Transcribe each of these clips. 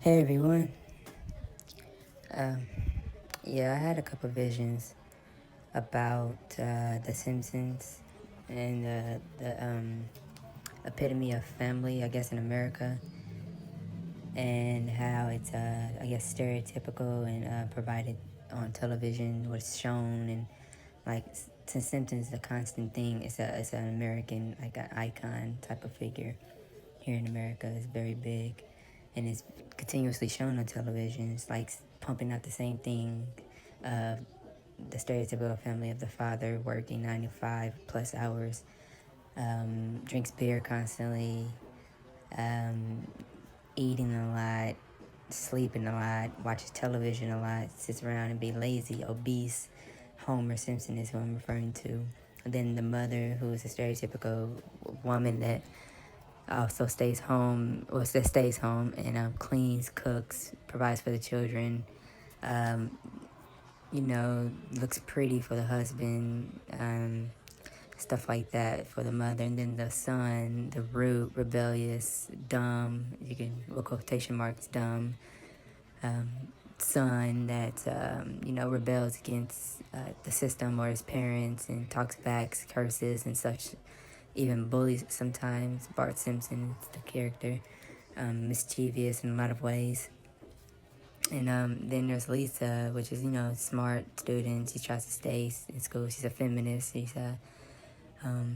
Hey everyone. Um, yeah, I had a couple visions about The Simpsons and the epitome of family, I guess, in America, and how it's, I guess, stereotypical and provided on television, what's shown, and like since Simpsons is a constant thing, it's an American like an icon type of figure here in America. It's very big, and it's continuously shown on television. It's like pumping out the same thing. Uh, the stereotypical family of the father working 95 plus hours, drinks beer constantly, um, eating a lot, sleeping a lot, watches television a lot, sits around and be lazy, obese. Homer Simpson is who I'm referring to. And then the mother, who is a stereotypical woman that also stays home, and cleans, cooks, provides for the children. Um, looks pretty for the husband. Stuff like that for the mother, and then the son, the rude, rebellious, dumb. You can quotation marks dumb. Um, Son that rebels against the system or his parents and talks back, curses and such, even bullies sometimes. Bart Simpson is the character, mischievous in a lot of ways. And then there's Lisa, which is smart student. She tries to stay in school. She's a feminist. She's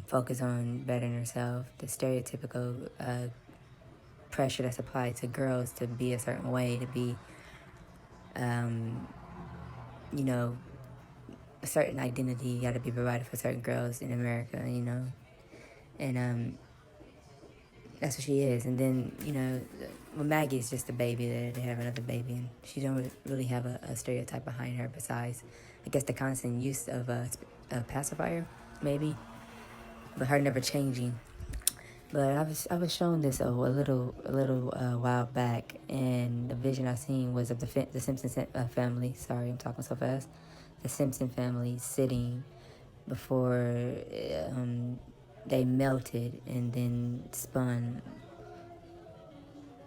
focused on bettering herself. The stereotypical pressure that's applied to girls to be a certain way, to be um, a certain identity got to be provided for certain girls in America, and that's what she is. And then Maggie is just a baby. They have another baby, and she don't really have a stereotype behind her besides, I guess, the constant use of a pacifier, maybe, but her never changing. But I was shown this a little while back, and the vision I seen was of the Simpson family. Sorry, I'm talking so fast. The Simpson family sitting before they melted and then spun.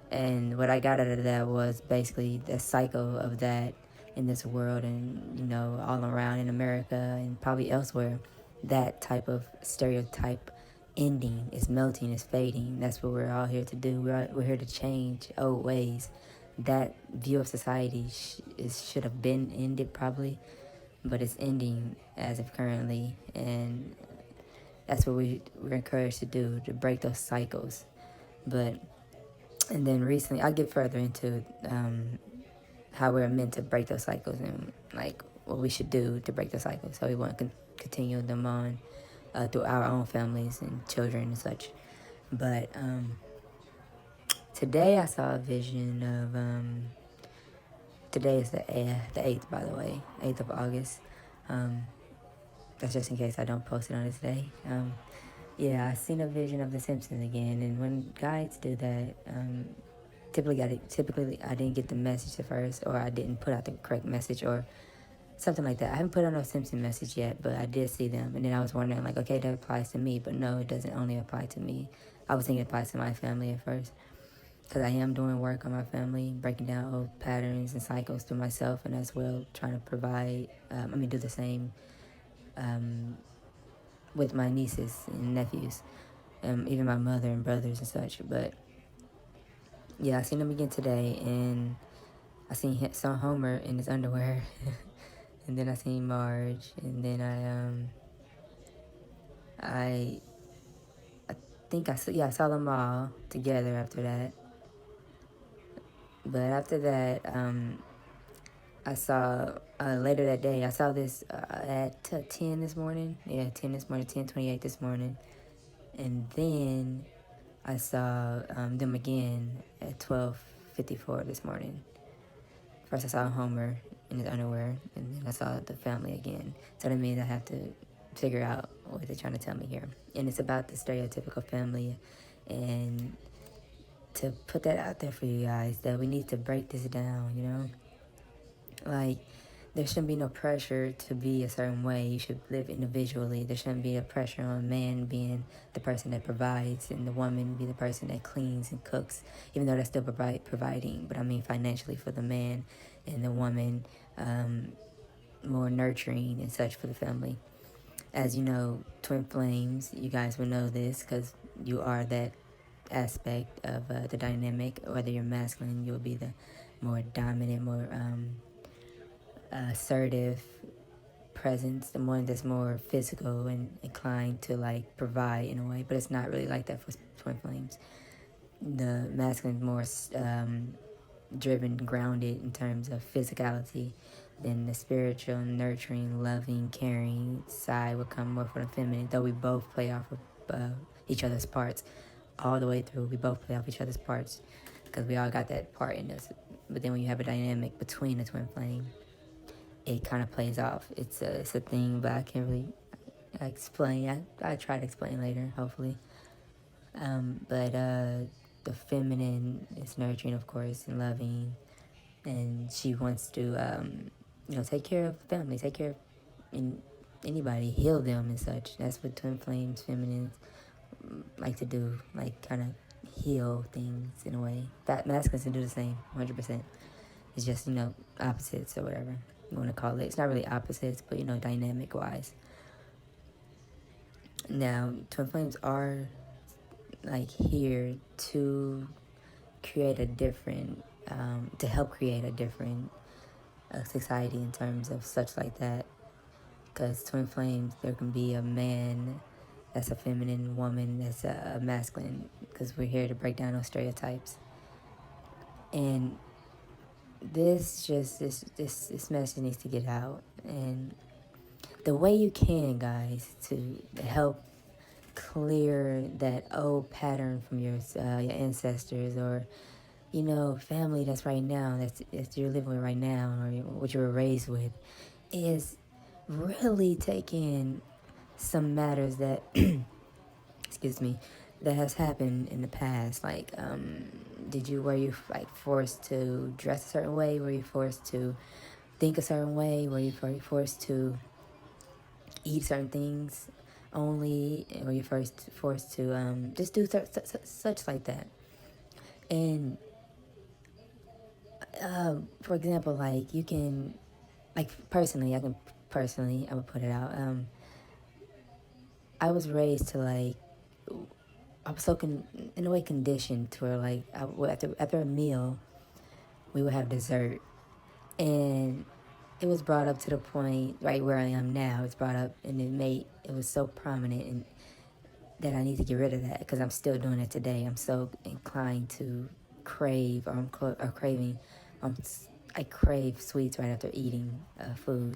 And what I got out of that was basically the cycle of that in this world, and all around in America and probably elsewhere. That type of stereotype ending is melting, is fading. That's what we're all here to do. We're here to change old ways. That view of society should have been ended probably, but it's ending as of currently, and that's what we're encouraged to do, to break those cycles. And then recently, I'll get further into how we're meant to break those cycles and like what we should do to break the cycles, so we want to continue them on through our own families and children and such. But today I saw a vision of today is the 8th, by the way, 8th of August. That's just in case I don't post it on this day. Yeah, I seen a vision of The Simpsons again, and when guides do that, typically I didn't get the message at first, or I didn't put out the correct message, or something like that. I haven't put out no Simpson message yet, but I did see them, and then I was wondering, like, okay, that applies to me, but no, it doesn't only apply to me. I was thinking it applies to my family at first, because I am doing work on my family, breaking down old patterns and cycles to myself, and as well trying to provide, do the same with my nieces and nephews, even my mother and brothers and such. But yeah, I seen them again today, and I saw Homer in his underwear, and then I seen Marge, and then I think I saw them all together after that. But after that, I saw later that day. I saw this at 10 this morning. Yeah, 10 this morning, 10:28 this morning, and then I saw them again at 12:54 this morning. First, I saw Homer in his underwear, and then I saw the family again. So that means I have to figure out what they're trying to tell me here. And it's about the stereotypical family, and to put that out there for you guys, that we need to break this down, you know? Like, there shouldn't be no pressure to be a certain way. You should live individually. There shouldn't be a pressure on man being the person that provides and the woman be the person that cleans and cooks, even though they're still providing. But I mean financially for the man, and the woman more nurturing and such for the family. As you know, twin flames, you guys will know this because you are that aspect of the dynamic. Whether you're masculine, you'll be the more dominant, more assertive presence, the one that's more physical and inclined to like provide in a way. But it's not really like that for twin flames. The masculine is more driven, grounded in terms of physicality. Then the spiritual, nurturing, loving, caring side will come more from the feminine. Though we both play off of each other's parts all the way through. We both play off each other's parts because we all got that part in us. But then when you have a dynamic between the twin flame, it kind of plays off. It's a thing, but I can't really explain. I try to explain later, hopefully. But the feminine is nurturing, of course, and loving, and she wants to, take care of family, take care of anybody, heal them and such. That's what twin flames, feminines like to do, like kind of heal things in a way. That masculines can do the same, 100%. It's just, opposites or whatever you want to call it. It's not really opposites, but, dynamic wise. Now, twin flames are like here to create a different, to help create a different society in terms of such like that. Because twin flames, there can be a man that's a feminine, woman that's a masculine, because we're here to break down those stereotypes. And this message needs to get out. And the way you can, guys, to help clear that old pattern from your ancestors, or family that's right now, that you're living with right now, or what you were raised with, is really taking some matters that excuse me, that has happened in the past. Like, were you like forced to dress a certain way? Were you forced to think a certain way? Were you forced to eat certain things only? Were you forced to just do such like that? And for example, like you can, like personally, I would put it out. I was raised to like, I was so in a way conditioned to where like after a meal, we would have dessert, and it was brought up to the point right where I am now. It's brought up, and it was so prominent, and that I need to get rid of that because I'm still doing it today. I'm so inclined to crave, or craving. I crave sweets right after eating food.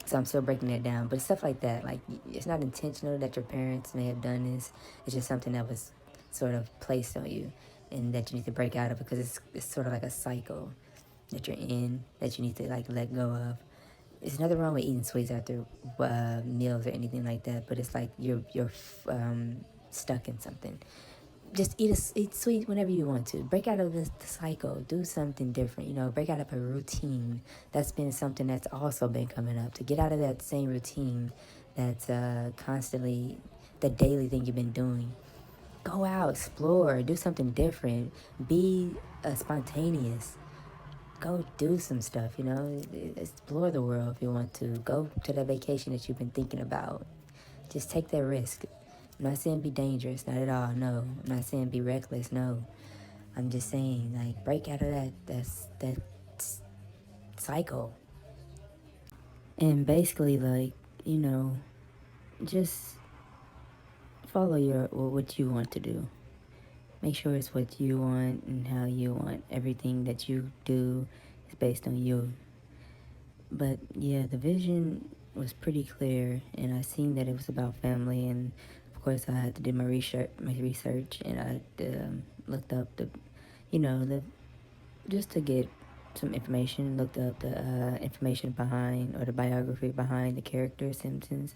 So I'm still breaking that down. But stuff like that, like, it's not intentional that your parents may have done this. It's just something that was sort of placed on you and that you need to break out of, because it's sort of like a cycle that you're in that you need to, like, let go of. There's nothing wrong with eating sweets after meals or anything like that, but it's like you're stuck in something. Just eat sweet whenever you want to. Break out of the cycle. Do something different. Break out of a routine. That's been something that's also been coming up. To get out of that same routine that's constantly the daily thing you've been doing. Go out, explore, do something different. Be spontaneous. Go do some stuff, Explore the world if you want to. Go to that vacation that you've been thinking about. Just take that risk. I'm not saying be dangerous, not at all, no. I'm not saying be reckless, no. I'm just saying, like, break out of that cycle. And basically, like, just follow what you want to do. Make sure it's what you want and how you want. Everything that you do is based on you. But yeah, the vision was pretty clear, and I seen that it was about family. And of course, I had to do my research, and I looked up the just to get some information. Looked up the information behind, or the biography behind the character Simpsons.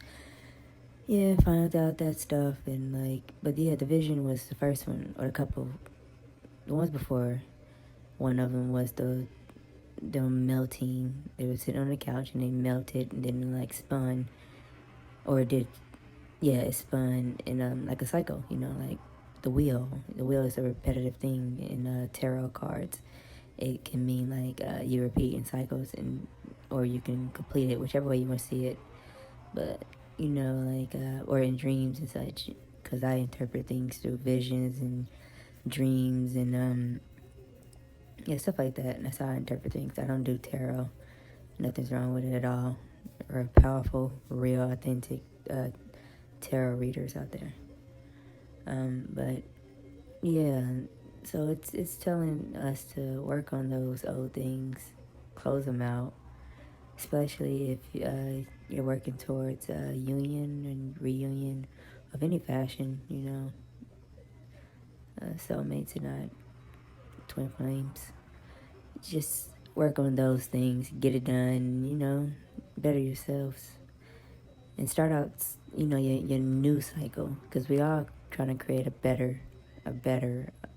Yeah, found out that stuff, and but yeah, the vision was the first one, or a couple, the ones before. One of them was them melting. They were sitting on the couch and they melted and then spun, or it did. Yeah, it spun in like a cycle. Like the wheel. The wheel is a repetitive thing in tarot cards. It can mean you repeat in cycles, or you can complete it whichever way you want to see it. But or in dreams and such, because I interpret things through visions and dreams and yeah, stuff like that. And that's how I interpret things. I don't do tarot. Nothing's wrong with it at all. Or powerful, real, authentic tarot readers out there. But yeah, so it's telling us to work on those old things, close them out, especially if you're working towards a union and reunion of any fashion. Soulmates are not twin flames. Just work on those things, get it done. Better yourselves, and start out. Your new cycle, because we all trying to create a better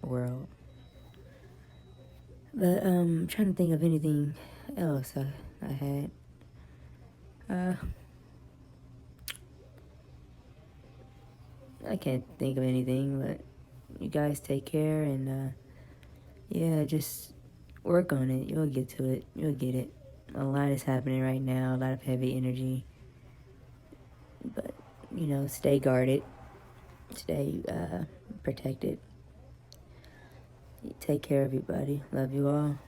world. But I'm trying to think of anything else I had. I can't think of anything, but you guys take care, and yeah, just work on it. You'll get to it. You'll get it. A lot is happening right now, a lot of heavy energy. But, stay guarded, stay protected. Take care, everybody. Love you all.